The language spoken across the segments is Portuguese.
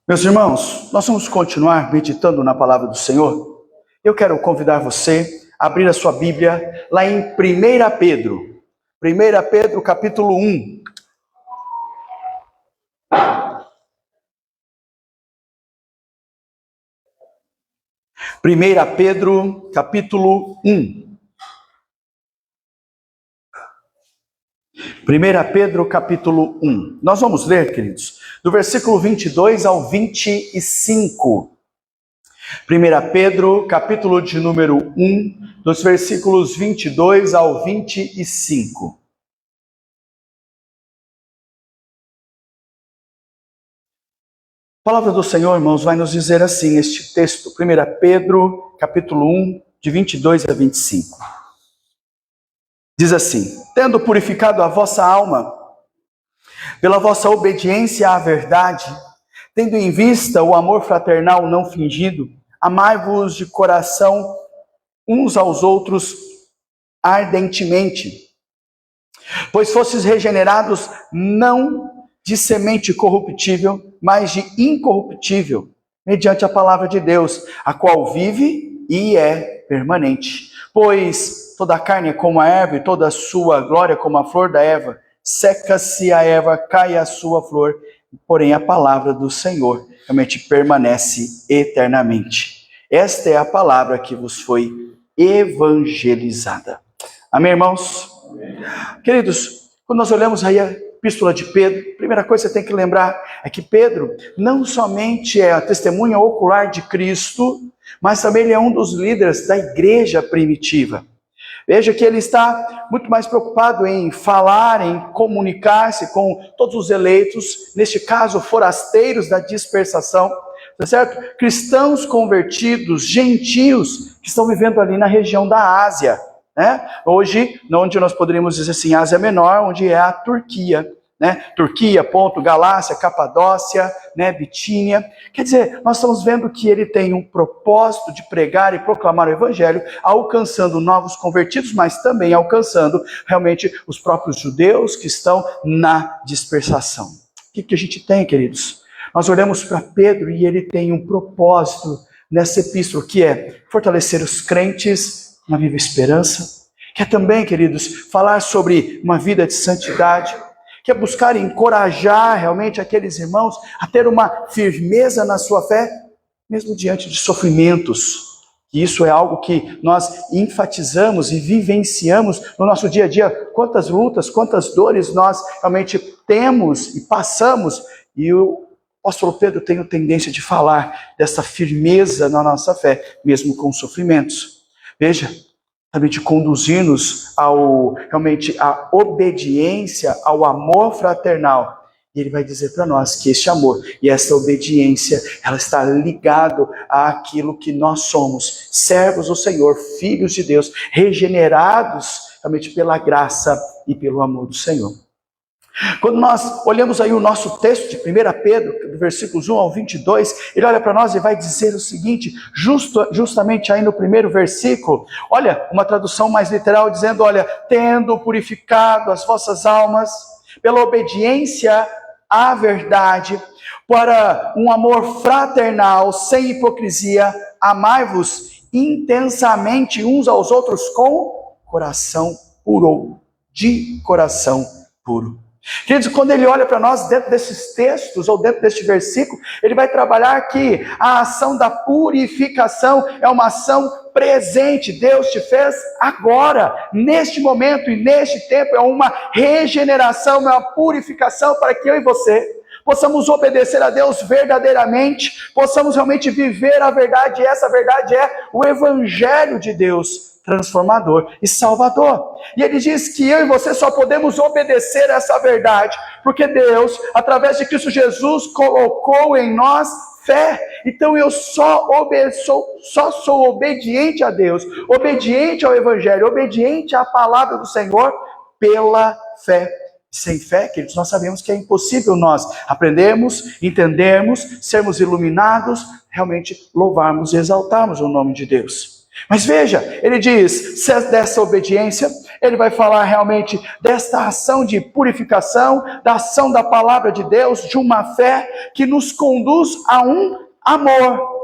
Meus irmãos, nós vamos continuar meditando na palavra do Senhor. Eu quero convidar você a abrir a sua Bíblia lá em 1 Pedro. 1 Pedro, capítulo 1. Primeira Pedro, capítulo 1. 1 Pedro, capítulo 1. Nós vamos ler, queridos, do versículo 22 ao 25. 1 Pedro, capítulo de número 1, dos versículos 22 ao 25. A palavra do Senhor, irmãos, vai nos dizer assim, este texto, 1 Pedro, capítulo 1, de 22 a 25. Diz assim: tendo purificado a vossa alma, pela vossa obediência à verdade, tendo em vista o amor fraternal não fingido, amai-vos de coração uns aos outros ardentemente, pois fostes regenerados não de semente corruptível, mas de incorruptível, mediante a palavra de Deus, a qual vive e é permanente. Pois toda a carne é como a erva, e toda a sua glória como a flor da erva. Seca-se a erva, cai a sua flor, porém a palavra do Senhor realmente permanece eternamente. Esta é a palavra que vos foi evangelizada. Amém, irmãos? Amém. Queridos, quando nós olhamos aí a epístola de Pedro, a primeira coisa que você tem que lembrar é que Pedro não somente é a testemunha ocular de Cristo, mas também ele é um dos líderes da igreja primitiva. Veja que ele está muito mais preocupado em falar, em comunicar-se com todos os eleitos, neste caso forasteiros da dispersação, tá certo? Cristãos convertidos, gentios, que estão vivendo ali na região da Ásia, né? Hoje, onde nós poderíamos dizer assim, Ásia Menor, onde é a Turquia, né? Turquia, Ponto, Galácia, Capadócia, né? Bitínia. Quer dizer, nós estamos vendo que ele tem um propósito de pregar e proclamar o evangelho, alcançando novos convertidos, mas também alcançando realmente os próprios judeus que estão na dispersação. O que a gente tem, queridos? Nós olhamos para Pedro e ele tem um propósito nessa epístola, que é fortalecer os crentes na viva esperança, quer também, queridos, falar sobre uma vida de santidade, quer buscar encorajar realmente aqueles irmãos a ter uma firmeza na sua fé, mesmo diante de sofrimentos. E isso é algo que nós enfatizamos e vivenciamos no nosso dia a dia. Quantas lutas, quantas dores nós realmente temos e passamos. E o apóstolo Pedro tem a tendência de falar dessa firmeza na nossa fé, mesmo com sofrimentos. Veja, realmente conduzir-nos realmente à obediência, ao amor fraternal. E ele vai dizer para nós que este amor e essa obediência, ela está ligado àquilo que nós somos, servos do Senhor, filhos de Deus, regenerados realmente pela graça e pelo amor do Senhor. Quando nós olhamos aí o nosso texto de 1 Pedro, do versículos 1 ao 22, ele olha para nós e vai dizer o seguinte, justamente aí no primeiro versículo, olha, uma tradução mais literal dizendo, olha, tendo purificado as vossas almas pela obediência à verdade, para um amor fraternal, sem hipocrisia, amai-vos intensamente uns aos outros com coração puro, de coração puro. Queridos, quando ele olha para nós dentro desses textos, ou dentro deste versículo, ele vai trabalhar que a ação da purificação é uma ação presente. Deus te fez agora, neste momento e neste tempo, é uma regeneração, é uma purificação para que eu e você possamos obedecer a Deus verdadeiramente, possamos realmente viver a verdade, e essa verdade é o Evangelho de Deus, transformador e salvador. E ele diz que eu e você só podemos obedecer a essa verdade, porque Deus, através de Cristo Jesus, colocou em nós fé. Então eu só sou obediente a Deus, obediente ao Evangelho, obediente à palavra do Senhor, pela fé. Sem fé, queridos, nós sabemos que é impossível nós aprendermos, entendermos, sermos iluminados, realmente louvarmos e exaltarmos o nome de Deus. Mas veja, ele diz, se é dessa obediência, ele vai falar realmente desta ação de purificação, da ação da palavra de Deus, de uma fé que nos conduz a um amor.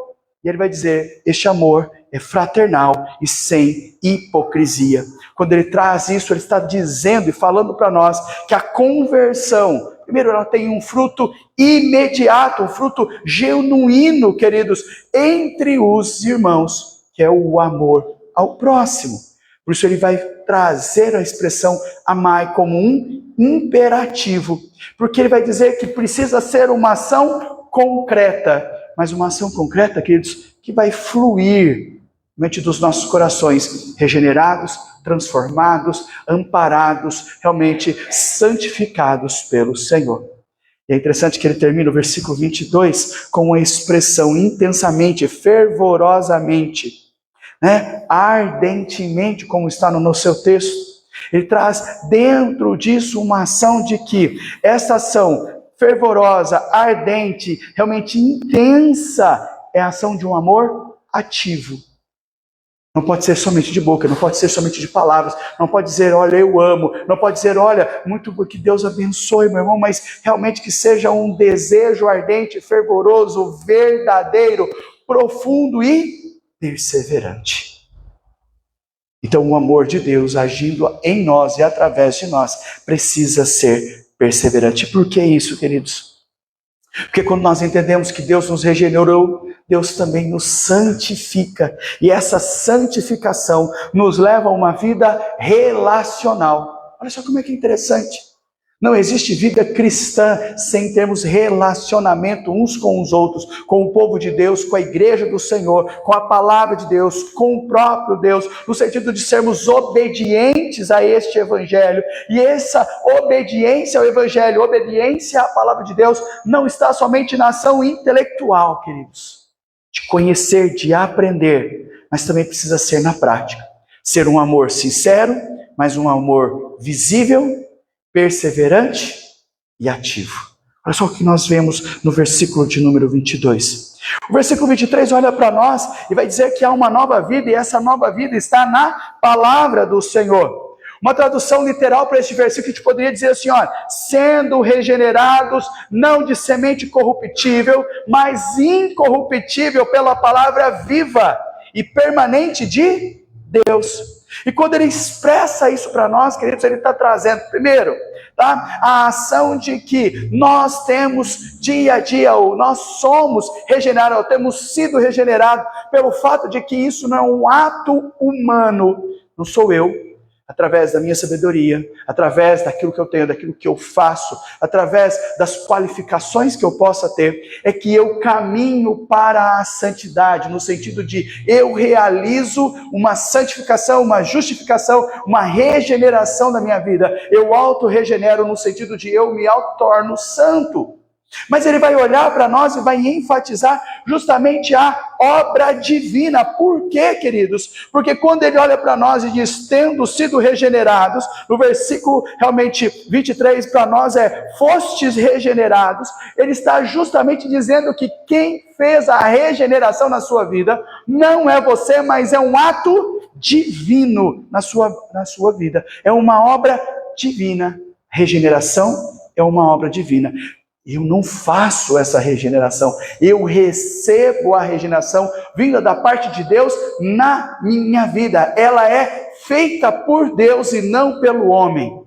E ele vai dizer, este amor é fraternal e sem hipocrisia. Quando ele traz isso, ele está dizendo e falando para nós que a conversão, primeiro, ela tem um fruto imediato, um fruto genuíno, queridos, entre os irmãos, que é o amor ao próximo. Por isso ele vai trazer a expressão amai como um imperativo, porque ele vai dizer que precisa ser uma ação concreta, mas uma ação concreta, queridos, que vai fluir mente dos nossos corações regenerados, transformados, amparados, realmente santificados pelo Senhor. E é interessante que ele termina o versículo 22 com a expressão intensamente, fervorosamente, né? Ardentemente, como está no seu texto. Ele traz dentro disso uma ação de que essa ação fervorosa, ardente, realmente intensa, é a ação de um amor ativo. Não pode ser somente de boca, não pode ser somente de palavras, não pode dizer, olha, eu amo, não pode dizer, olha, muito que Deus abençoe, meu irmão, mas realmente que seja um desejo ardente, fervoroso, verdadeiro, profundo e perseverante. Então, o amor de Deus agindo em nós e através de nós precisa ser perseverante. Por que isso, queridos? Porque quando nós entendemos que Deus nos regenerou, Deus também nos santifica. E essa santificação nos leva a uma vida relacional. Olha só como é que é interessante. Não existe vida cristã sem termos relacionamento uns com os outros, com o povo de Deus, com a igreja do Senhor, com a palavra de Deus, com o próprio Deus, no sentido de sermos obedientes a este evangelho. E essa obediência ao evangelho, obediência à palavra de Deus, não está somente na ação intelectual, queridos, de conhecer, de aprender, mas também precisa ser na prática. Ser um amor sincero, mas um amor visível, perseverante e ativo. Olha só o que nós vemos no versículo de número 22. O versículo 23 olha para nós e vai dizer que há uma nova vida, e essa nova vida está na palavra do Senhor. Uma tradução literal para este versículo, a gente poderia dizer assim, ó, sendo regenerados, não de semente corruptível, mas incorruptível pela palavra viva e permanente de Deus. E quando ele expressa isso para nós, queridos, ele está trazendo, primeiro, tá, a ação de que nós temos dia a dia, ou nós somos regenerados, ou temos sido regenerados, pelo fato de que isso não é um ato humano, não sou eu, através da minha sabedoria, através daquilo que eu tenho, daquilo que eu faço, através das qualificações que eu possa ter, é que eu caminho para a santidade, no sentido de eu realizo uma santificação, uma justificação, uma regeneração da minha vida. Eu auto-regenero no sentido de eu me auto-torno santo. Mas ele vai olhar para nós e vai enfatizar justamente a obra divina. Por quê, queridos? Porque quando ele olha para nós e diz, tendo sido regenerados, no versículo realmente 23 para nós é, fostes regenerados, ele está justamente dizendo que quem fez a regeneração na sua vida não é você, mas é um ato divino na sua vida. É uma obra divina. Regeneração é uma obra divina. Eu não faço essa regeneração, eu recebo a regeneração vinda da parte de Deus na minha vida. Ela é feita por Deus e não pelo homem.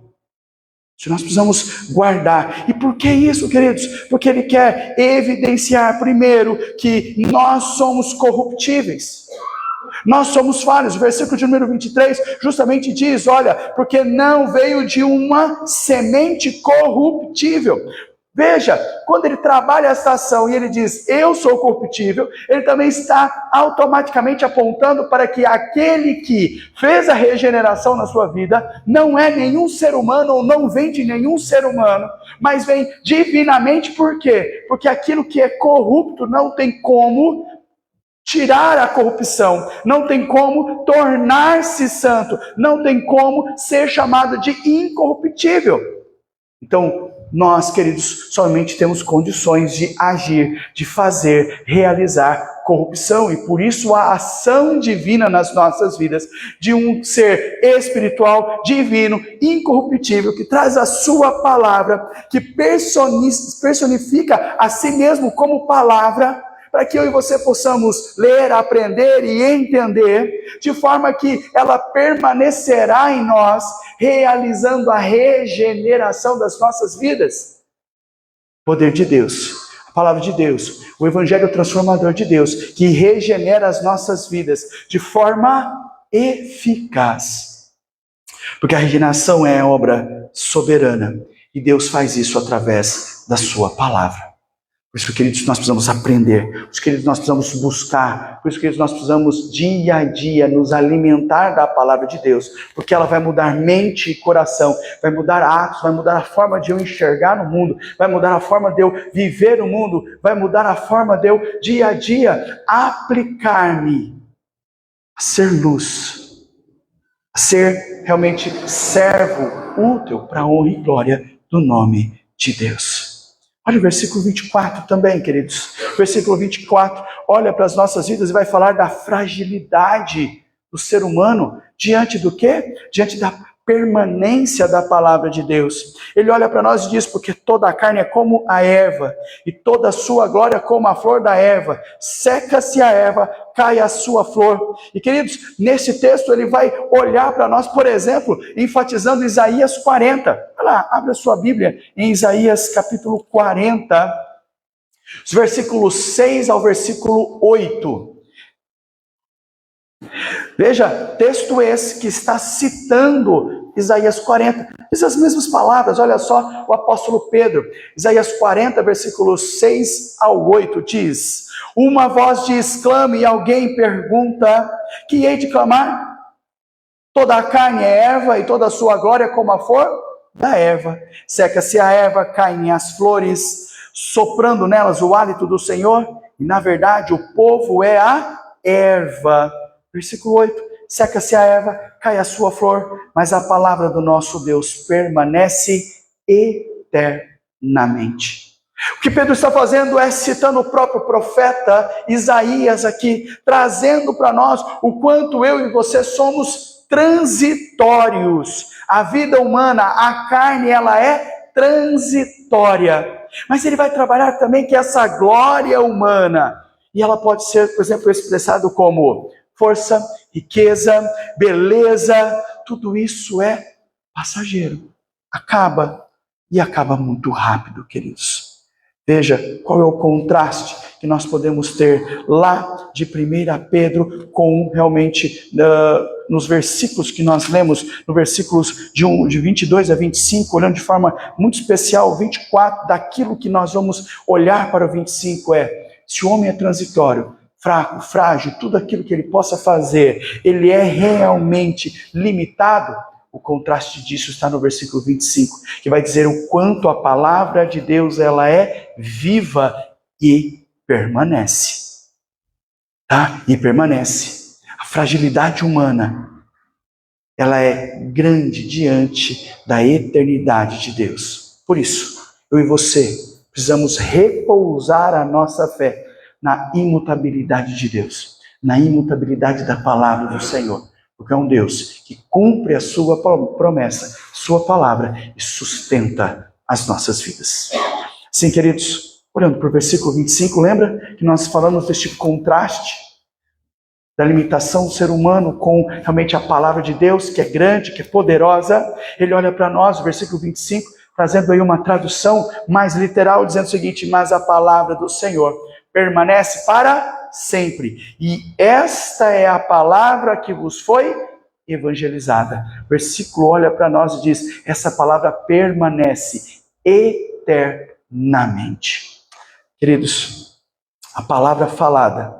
Isso nós precisamos guardar. E por que isso, queridos? Porque ele quer evidenciar, primeiro, que nós somos corruptíveis. Nós somos falhos. O versículo de número 23 justamente diz, olha, porque não veio de uma semente corruptível. Veja, quando ele trabalha essa ação e ele diz, eu sou corruptível, ele também está automaticamente apontando para que aquele que fez a regeneração na sua vida não é nenhum ser humano ou não vem de nenhum ser humano, mas vem divinamente. Por quê? Porque aquilo que é corrupto não tem como tirar a corrupção, não tem como tornar-se santo, não tem como ser chamado de incorruptível. Então, nós, queridos, somente temos condições de agir, de fazer, realizar corrupção. E por isso a ação divina nas nossas vidas, de um ser espiritual, divino, incorruptível, que traz a sua palavra, que personifica a si mesmo como palavra, para que eu e você possamos ler, aprender e entender, de forma que ela permanecerá em nós, realizando a regeneração das nossas vidas. Poder de Deus, a palavra de Deus, o evangelho transformador de Deus, que regenera as nossas vidas de forma eficaz. Porque a regeneração é obra soberana, e Deus faz isso através da sua palavra. Por isso, queridos, nós precisamos aprender, por isso, queridos, nós precisamos buscar, por isso, queridos, nós precisamos dia a dia nos alimentar da palavra de Deus, porque ela vai mudar mente e coração, vai mudar atos, vai mudar a forma de eu enxergar no mundo, vai mudar a forma de eu viver no mundo, vai mudar a forma de eu, dia a dia, aplicar-me a ser luz, a ser realmente servo útil para a honra e glória do nome de Deus. Olha o versículo 24 também, queridos. Versículo 24, olha para as nossas vidas e vai falar da fragilidade do ser humano diante do quê? Diante da permanência da palavra de Deus. Ele olha para nós e diz, porque toda a carne é como a erva, e toda a sua glória como a flor da erva. Seca-se a erva, cai a sua flor. E queridos, nesse texto ele vai olhar para nós, por exemplo, enfatizando Isaías 40. Olha lá, abre a sua Bíblia em Isaías capítulo 40, os versículos 6 ao versículo 8. Veja, texto esse que está citando Isaías 40. Diz as mesmas palavras, olha só o apóstolo Pedro. Isaías 40, versículos 6 ao 8 diz: uma voz diz, clame, e alguém pergunta, que hei de clamar? Toda a carne é erva, e toda a sua glória como a flor da erva. Seca-se a erva, caem as flores, soprando nelas o hálito do Senhor, e na verdade o povo é a erva. Versículo 8, seca-se a erva, cai a sua flor, mas a palavra do nosso Deus permanece eternamente. O que Pedro está fazendo é citando o próprio profeta Isaías aqui, trazendo para nós o quanto eu e você somos transitórios. A vida humana, a carne, ela é transitória. Mas ele vai trabalhar também que essa glória humana, e ela pode ser, por exemplo, expressado como força, riqueza, beleza, tudo isso é passageiro. Acaba, e acaba muito rápido, queridos. Veja qual é o contraste que nós podemos ter lá de 1 Pedro com realmente nos versículos que nós lemos, no versículos de 22 a 25, olhando de forma muito especial, o 24, daquilo que nós vamos olhar para o 25 se o homem é transitório, fraco, frágil, tudo aquilo que ele possa fazer, ele é realmente limitado. O contraste disso está no versículo 25, que vai dizer o quanto a palavra de Deus ela é viva e permanece. Tá? E permanece. A fragilidade humana, ela é grande diante da eternidade de Deus. Por isso, eu e você precisamos repousar a nossa fé na imutabilidade de Deus, na imutabilidade da palavra do Senhor, porque é um Deus que cumpre a sua promessa, sua palavra e sustenta as nossas vidas. Sim, queridos, olhando para o versículo 25, lembra que nós falamos deste contraste da limitação do ser humano com realmente a palavra de Deus, que é grande, que é poderosa. Ele olha para nós, o versículo 25, trazendo aí uma tradução mais literal, dizendo o seguinte: mas a palavra do Senhor permanece para sempre. E esta é a palavra que vos foi evangelizada. O versículo olha para nós e diz: essa palavra permanece eternamente. Queridos, a palavra falada,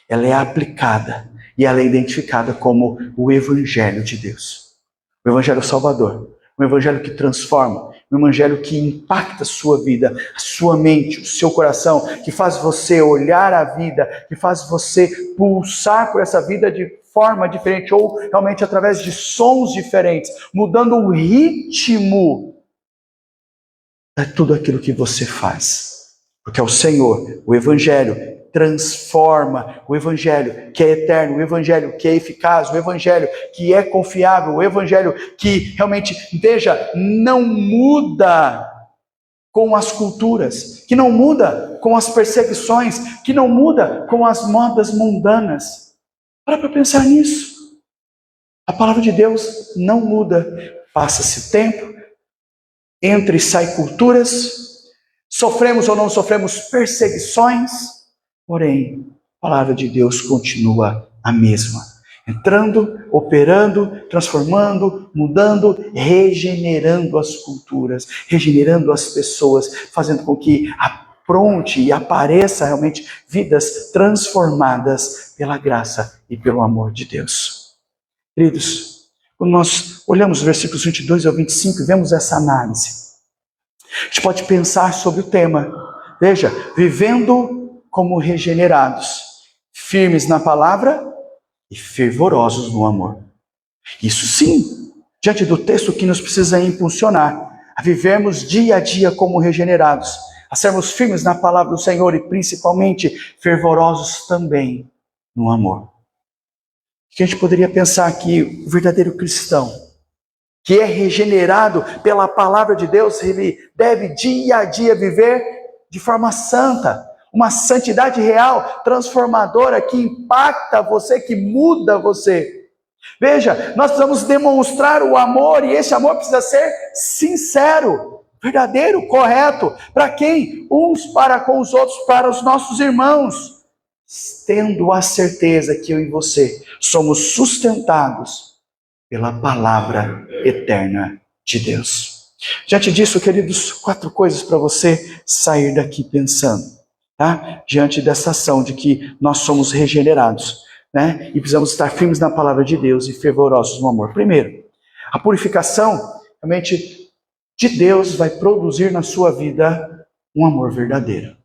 ela é aplicada e ela é identificada como o Evangelho de Deus. O Evangelho Salvador, um Evangelho que transforma, um Evangelho que impacta a sua vida, a sua mente, o seu coração, que faz você olhar a vida, que faz você pulsar por essa vida de forma diferente, ou realmente através de sons diferentes, mudando o ritmo tudo aquilo que você faz. Porque é o Senhor, o Evangelho, transforma, o Evangelho que é eterno, o Evangelho que é eficaz, o Evangelho que é confiável, o Evangelho que realmente, veja, não muda com as culturas, que não muda com as perseguições, que não muda com as modas mundanas. Para pensar nisso. A palavra de Deus não muda. Passa-se tempo, entra e sai culturas, sofremos ou não sofremos perseguições, porém, a palavra de Deus continua a mesma. Entrando, operando, transformando, mudando, regenerando as culturas, regenerando as pessoas, fazendo com que apronte e apareça realmente vidas transformadas pela graça e pelo amor de Deus. Queridos, quando nós olhamos os versículos 22 ao 25 e vemos essa análise, a gente pode pensar sobre o tema. Veja, vivendo como regenerados, firmes na palavra e fervorosos no amor. Isso sim, diante do texto que nos precisa impulsionar a vivermos dia a dia como regenerados, a sermos firmes na palavra do Senhor e principalmente fervorosos também no amor. Que a gente poderia pensar que o verdadeiro cristão, que é regenerado pela palavra de Deus, ele deve dia a dia viver de forma santa, uma santidade real, transformadora, que impacta você, que muda você. Veja, nós precisamos demonstrar o amor, e esse amor precisa ser sincero, verdadeiro, correto. Para quem? Uns para com os outros, para os nossos irmãos, tendo a certeza que eu e você somos sustentados pela palavra eterna de Deus. Diante disso, queridos, 4 coisas para você sair daqui pensando, tá? Diante dessa ação de que nós somos regenerados, né? E precisamos estar firmes na palavra de Deus e fervorosos no amor. Primeiro, a purificação realmente de Deus vai produzir na sua vida um amor verdadeiro.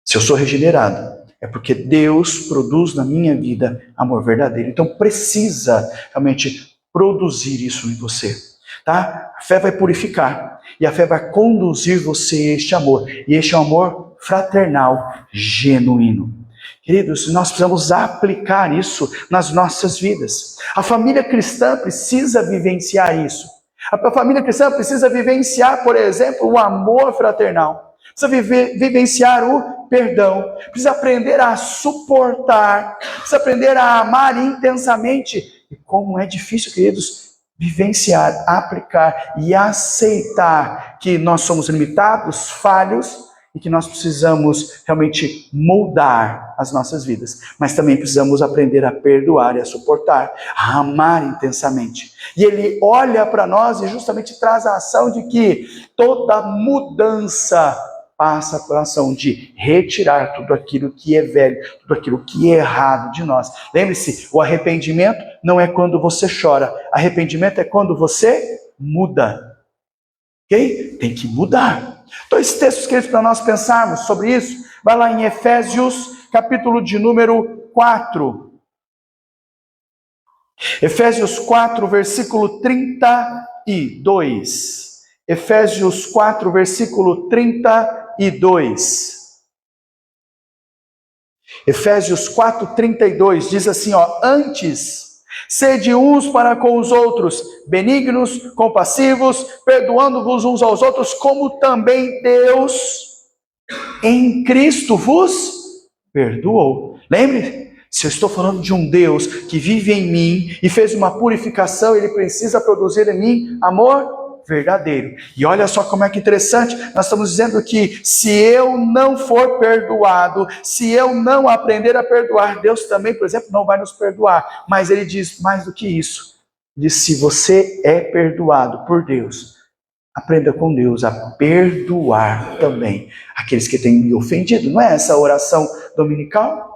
Se eu sou regenerado, é porque Deus produz na minha vida amor verdadeiro. Então precisa realmente produzir isso em você, tá? A fé vai purificar e a fé vai conduzir você a este amor. E este é um amor fraternal, genuíno. Queridos, nós precisamos aplicar isso nas nossas vidas. A família cristã precisa vivenciar isso. A família cristã precisa vivenciar, por exemplo, o amor fraternal. Precisa vivenciar o perdão. Precisa aprender a suportar. Precisa aprender a amar intensamente. E como é difícil, queridos, vivenciar, aplicar e aceitar que nós somos limitados, falhos, e que nós precisamos realmente moldar as nossas vidas. Mas também precisamos aprender a perdoar e a suportar, a amar intensamente. E ele olha para nós e justamente traz a ação de que toda mudança passa pela ação de retirar tudo aquilo que é velho, tudo aquilo que é errado de nós. Lembre-se, o arrependimento não é quando você chora, arrependimento é quando você muda. Ok? Tem que mudar. 2 textos, queridos, para nós pensarmos sobre isso. Vai lá em Efésios, capítulo de número 4. Efésios 4, versículo 32. Efésios 4, versículo 32. Efésios 4, 32 diz assim, ó: antes, sede uns para com os outros, benignos, compassivos, perdoando-vos uns aos outros, como também Deus em Cristo vos perdoou. Lembre, se eu estou falando de um Deus que vive em mim e fez uma purificação, ele precisa produzir em mim amor verdadeiro. E olha só como é que interessante, nós estamos dizendo que se eu não for perdoado, se eu não aprender a perdoar, Deus também, por exemplo, não vai nos perdoar. Mas ele diz mais do que isso. Diz, se você é perdoado por Deus, aprenda com Deus a perdoar também aqueles que têm me ofendido. Não é essa a oração dominical?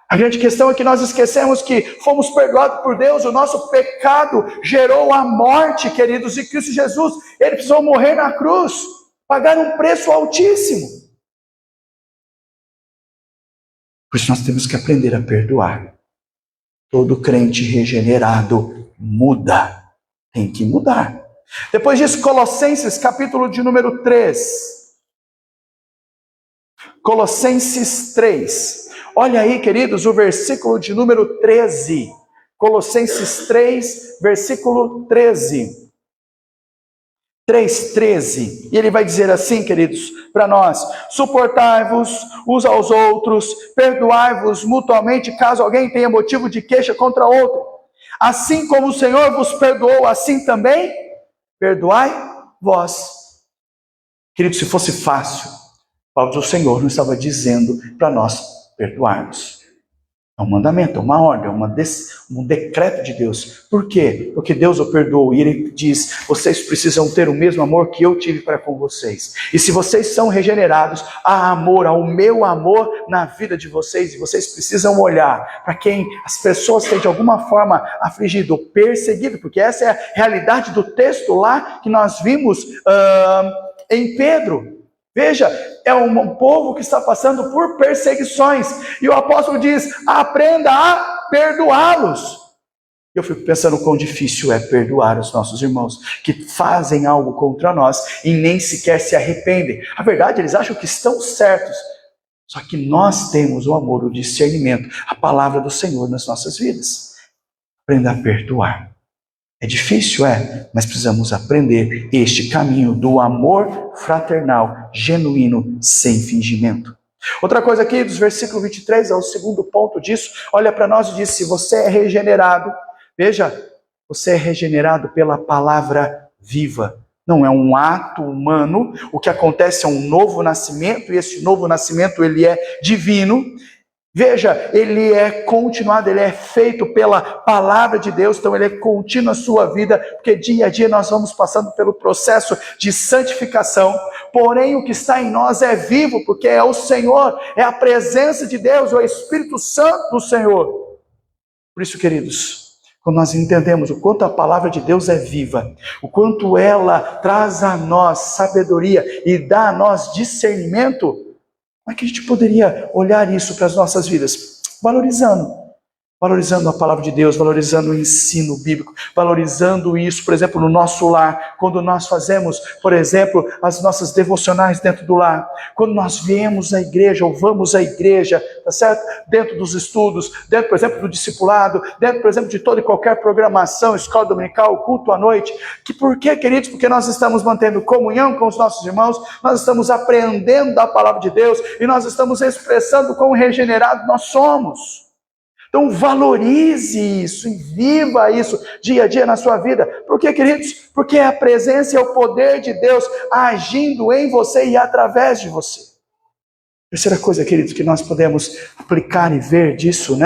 A grande questão é que nós esquecemos que fomos perdoados por Deus, o nosso pecado gerou a morte, queridos, e Cristo Jesus, ele precisou morrer na cruz, pagar um preço altíssimo. Por isso nós temos que aprender a perdoar. Todo crente regenerado muda, tem que mudar. Depois disso, Colossenses, capítulo de número 3. Colossenses 3. Olha aí, queridos, o versículo de número 13. Colossenses 3, versículo 13. 3:13, e ele vai dizer assim, queridos, para nós: suportai-vos uns aos outros, perdoai-vos mutuamente, caso alguém tenha motivo de queixa contra outro. Assim como o Senhor vos perdoou, assim também perdoai vós. Queridos, se fosse fácil, a palavra do Senhor não estava dizendo para nós perdoarmos. É um mandamento, é uma ordem, um decreto de Deus. Por quê? Porque Deus o perdoou e Ele diz: vocês precisam ter o mesmo amor que eu tive para com vocês. E se vocês são regenerados, há amor, há o meu amor na vida de vocês. E vocês precisam olhar para quem as pessoas têm de alguma forma afligido ou perseguido, porque essa é a realidade do texto lá que nós vimos em Pedro. Veja, é um povo que está passando por perseguições, e o apóstolo diz: aprenda a perdoá-los. Eu fico pensando quão difícil é perdoar os nossos irmãos que fazem algo contra nós e nem sequer se arrependem. A verdade, eles acham que estão certos, só que nós temos o amor, o discernimento, a palavra do Senhor nas nossas vidas. Aprenda a perdoar. É difícil, mas precisamos aprender este caminho do amor fraternal, genuíno, sem fingimento. Outra coisa aqui, dos versículos 23, é o segundo ponto disso. Olha para nós e diz: se você é regenerado, veja, você é regenerado pela palavra viva. Não é um ato humano, o que acontece é um novo nascimento, e esse novo nascimento ele é divino. Veja, ele é continuado, ele é feito pela palavra de Deus, então ele é contínuo a sua vida, porque dia a dia nós vamos passando pelo processo de santificação, porém o que está em nós é vivo, porque é o Senhor, é a presença de Deus, é o Espírito Santo do Senhor. Por isso, queridos, quando nós entendemos o quanto a palavra de Deus é viva, o quanto ela traz a nós sabedoria e dá a nós discernimento, como é que a gente poderia olhar isso para as nossas vidas? Valorizando a palavra de Deus, valorizando o ensino bíblico, valorizando isso, por exemplo, no nosso lar, quando nós fazemos, por exemplo, as nossas devocionais dentro do lar, quando nós viemos à igreja ou vamos à igreja, tá certo? Dentro dos estudos, dentro, por exemplo, do discipulado, dentro, por exemplo, de toda e qualquer programação, escola dominical, culto à noite. Por quê, queridos? Porque nós estamos mantendo comunhão com os nossos irmãos, nós estamos aprendendo da palavra de Deus e nós estamos expressando quão regenerados nós somos. Então valorize isso e viva isso dia a dia na sua vida. Por quê, queridos? Porque é a presença e o poder de Deus agindo em você e através de você. Terceira coisa, queridos, que nós podemos aplicar e ver disso,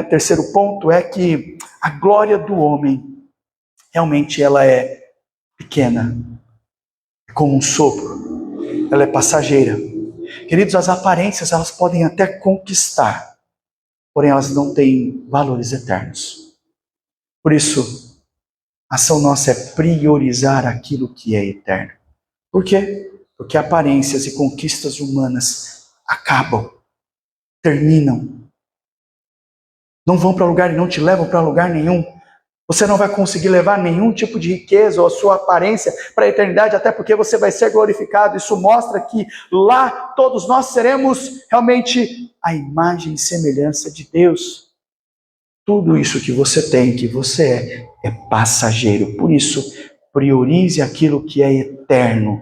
Terceiro ponto é que a glória do homem, realmente ela é pequena, é como um sopro, ela é passageira. Queridos, as aparências elas podem até conquistar, porém elas não têm valores eternos. Por isso, a ação nossa é priorizar aquilo que é eterno. Por quê? Porque aparências e conquistas humanas acabam, terminam, não vão para lugar e não te levam para lugar nenhum. Você não vai conseguir levar nenhum tipo de riqueza ou a sua aparência para a eternidade, até porque você vai ser glorificado. Isso mostra que lá todos nós seremos realmente a imagem e semelhança de Deus. Tudo isso que você tem, que você é passageiro. Por isso, priorize aquilo que é eterno.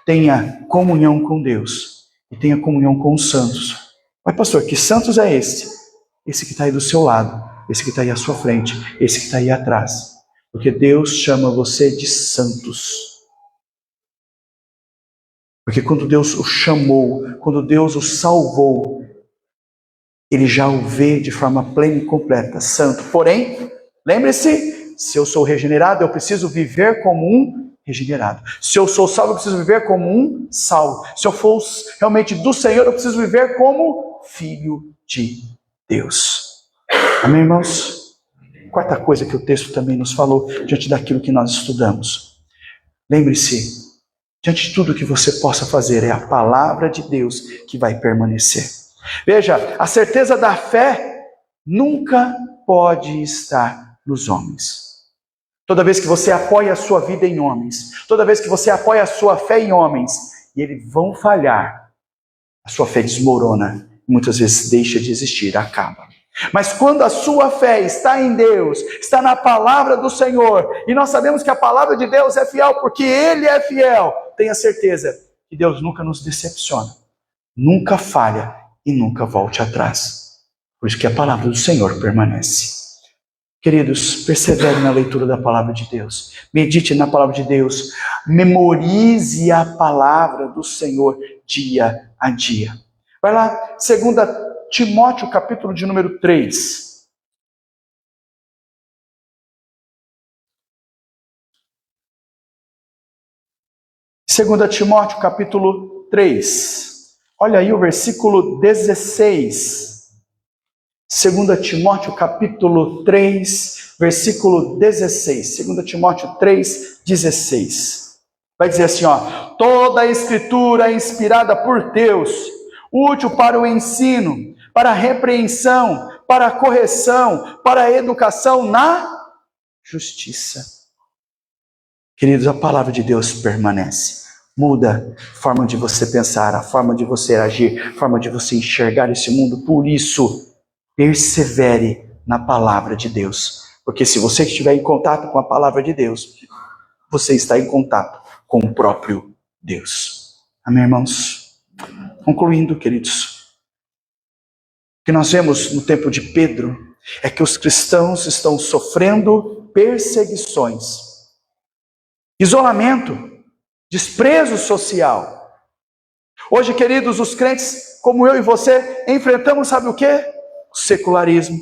Tenha comunhão com Deus e tenha comunhão com os santos. Mas pastor, que santos é esse? Esse que está aí do seu lado. Esse que está aí à sua frente, esse que está aí atrás. Porque Deus chama você de santos. Porque quando Deus o chamou, quando Deus o salvou, Ele já o vê de forma plena e completa, santo. Porém, lembre-se, se eu sou regenerado, eu preciso viver como um regenerado. Se eu sou salvo, eu preciso viver como um salvo. Se eu for realmente do Senhor, eu preciso viver como filho de Deus. Amém, irmãos? Quarta coisa que o texto também nos falou diante daquilo que nós estudamos. Lembre-se, diante de tudo que você possa fazer, é a palavra de Deus que vai permanecer. Veja, a certeza da fé nunca pode estar nos homens. Toda vez que você apoia a sua vida em homens, toda vez que você apoia a sua fé em homens, e eles vão falhar, a sua fé desmorona, muitas vezes deixa de existir, acaba. Mas quando a sua fé está em Deus, está na palavra do Senhor, e nós sabemos que a palavra de Deus é fiel, porque Ele é fiel, tenha certeza que Deus nunca nos decepciona, nunca falha e nunca volte atrás. Por isso que a palavra do Senhor permanece. Queridos, persevere na leitura da palavra de Deus, medite na palavra de Deus, memorize a palavra do Senhor dia a dia. Vai lá, 2 Timóteo, capítulo de número 3. Segunda Timóteo, capítulo 3. Olha aí o versículo 16. 2 Timóteo capítulo 3, versículo 16. 2 Timóteo 3, 16. Vai dizer assim, ó: toda a escritura é inspirada por Deus, útil para o ensino, para a repreensão, para a correção, para a educação na justiça. Queridos, a palavra de Deus permanece. Muda a forma de você pensar, a forma de você agir, a forma de você enxergar esse mundo. Por isso, persevere na palavra de Deus, porque se você estiver em contato com a palavra de Deus, você está em contato com o próprio Deus. Amém, irmãos? Concluindo, queridos, o que nós vemos no tempo de Pedro é que os cristãos estão sofrendo perseguições, isolamento, desprezo social. Hoje, queridos, os crentes, como eu e você, enfrentamos, sabe o quê? O secularismo,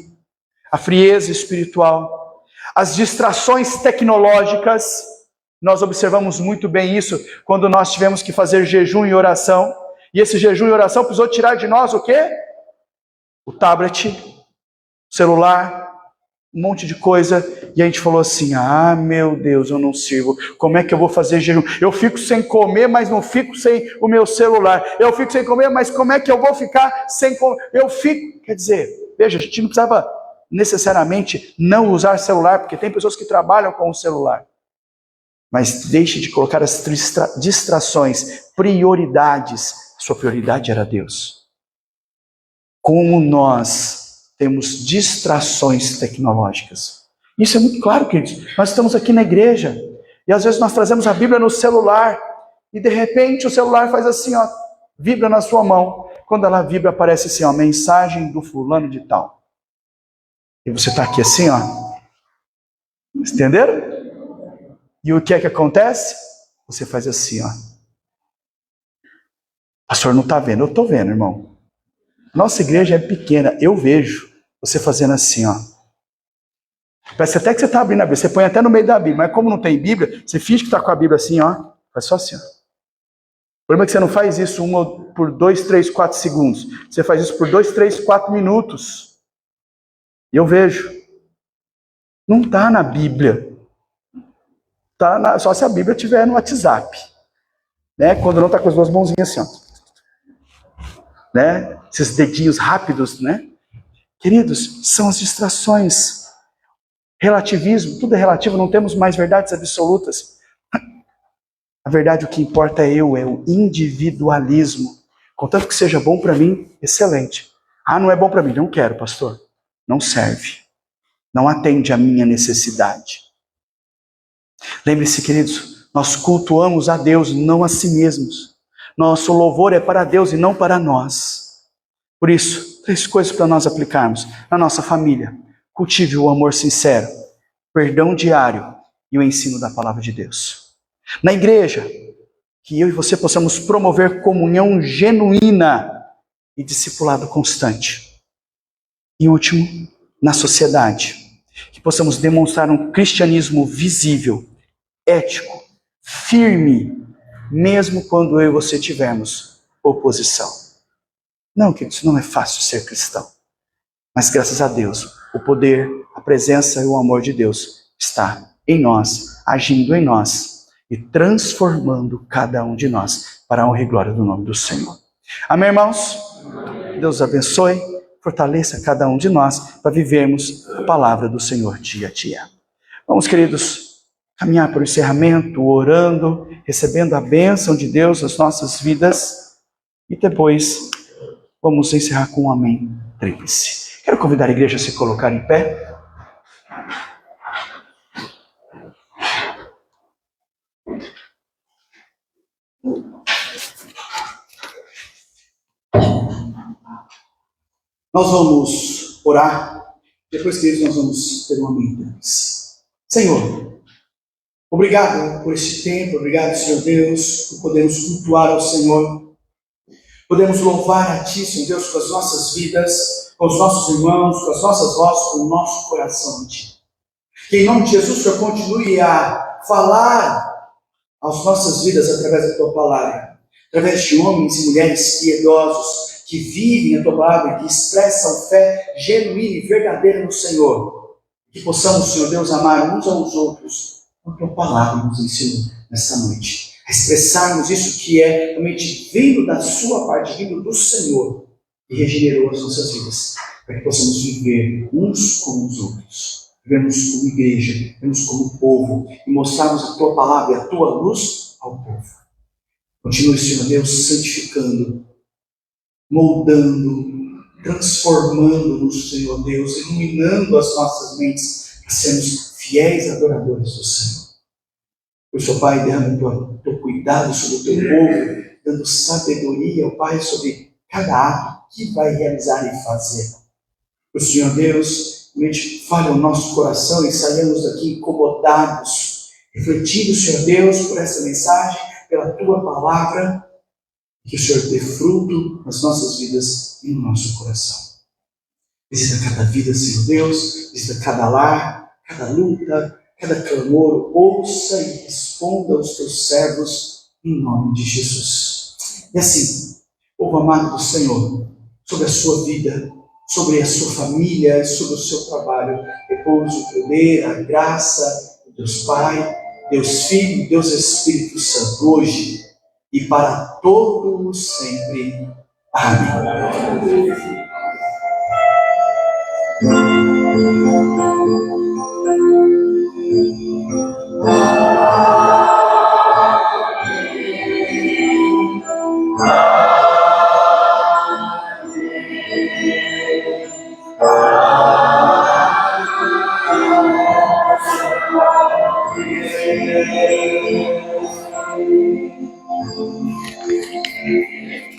a frieza espiritual, as distrações tecnológicas. Nós observamos muito bem isso quando nós tivemos que fazer jejum e oração. E esse jejum e oração precisou tirar de nós o quê? O tablet, o celular, um monte de coisa. E a gente falou assim: ah, meu Deus, eu não sirvo. Como é que eu vou fazer jejum? Eu fico sem comer, mas não fico sem o meu celular. Eu fico sem comer, mas como é que eu vou ficar sem comer? Eu fico... Quer dizer, veja, a gente não precisava necessariamente não usar celular, porque tem pessoas que trabalham com o celular. Mas deixe de colocar as distrações, prioridades. Sua prioridade era Deus. Como nós temos distrações tecnológicas. Isso é muito claro, queridos. Nós estamos aqui na igreja, e às vezes nós trazemos a Bíblia no celular, e de repente o celular faz assim, ó, vibra na sua mão. Quando ela vibra, aparece assim, ó, mensagem do fulano de tal. E você está aqui assim, ó. Entenderam? E o que é que acontece? Você faz assim, ó. Pastor, não está vendo? Eu estou vendo, irmão. Nossa igreja é pequena, eu vejo você fazendo assim, ó. Parece até que você está abrindo a Bíblia, você põe até no meio da Bíblia, mas como não tem Bíblia, você finge que está com a Bíblia assim, ó. Faz só assim, ó. O problema é que você não faz isso por 2, 3, 4 segundos. Você faz isso por 2, 3, 4 minutos. E eu vejo. Não está na Bíblia. Só se a Bíblia estiver no WhatsApp. Né? Quando não está com as duas mãozinhas assim, ó. Né? Esses dedinhos rápidos, né? Queridos, são as distrações. Relativismo, tudo é relativo, não temos mais verdades absolutas. A verdade, o que importa é o individualismo. Contanto que seja bom para mim, excelente. Ah, não é bom para mim, não quero, pastor. Não serve. Não atende à minha necessidade. Lembre-se, queridos, nós cultuamos a Deus, não a si mesmos. Nosso louvor é para Deus e não para nós. Por isso, 3 coisas para nós aplicarmos. Na nossa família, cultive o amor sincero, perdão diário e o ensino da palavra de Deus. Na igreja, que eu e você possamos promover comunhão genuína e discipulado constante. E último, na sociedade, que possamos demonstrar um cristianismo visível, ético, firme, mesmo quando eu e você tivermos oposição. Não, queridos, não é fácil ser cristão. Mas graças a Deus, o poder, a presença e o amor de Deus está em nós, agindo em nós e transformando cada um de nós para a honra e glória do nome do Senhor. Amém, irmãos? Deus abençoe, fortaleça cada um de nós para vivermos a palavra do Senhor dia a dia. Vamos, queridos, caminhar para o encerramento, orando, recebendo a bênção de Deus nas nossas vidas. E depois vamos encerrar com um amém tríplice. Quero convidar a igreja a se colocar em pé. Nós vamos orar. Depois que nós vamos ter um amém tríplice. Senhor, obrigado por este tempo, obrigado, Senhor Deus, por podermos cultuar ao Senhor. Podemos louvar a Ti, Senhor Deus, com as nossas vidas, com os nossos irmãos, com as nossas vozes, com o nosso coração, Ti. Que em nome de Jesus, o Senhor continue a falar às nossas vidas através da Tua palavra, através de homens e mulheres piedosos, que vivem a Tua palavra, que expressam fé genuína e verdadeira no Senhor. Que possamos, Senhor Deus, amar uns aos outros, como a Tua palavra nos ensinou nesta noite. A expressarmos isso que é realmente vindo da Sua parte, vindo do Senhor, que regenerou as nossas vidas, para que possamos viver uns com os outros, vivermos como igreja, vivermos como povo, e mostrarmos a Tua palavra e a Tua luz ao povo. Continue, Senhor Deus, santificando, moldando, transformando-nos, Senhor Deus, iluminando as nossas mentes, para sermos fiéis adoradores do Senhor. Por isso, Pai, derrama o Teu cuidado sobre o Teu povo, dando sabedoria, Pai, sobre cada ato que vai realizar e fazer. Por isso, Senhor Deus, realmente fale o nosso coração e saiamos daqui incomodados, refletindo, Senhor Deus, por essa mensagem, pela Tua palavra, que o Senhor dê fruto nas nossas vidas e no nosso coração. Visita cada vida, Senhor Deus, visita cada lar, cada luta, cada clamor, ouça e responda aos Teus servos, em nome de Jesus. E assim, povo amado do Senhor, sobre a sua vida, sobre a sua família e sobre o seu trabalho, repouso o poder, a graça de Deus Pai, Deus Filho e Deus Espírito Santo, hoje e para todos sempre. Amém.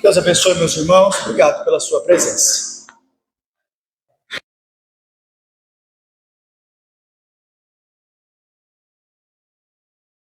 Deus abençoe, meus irmãos. Obrigado pela sua presença.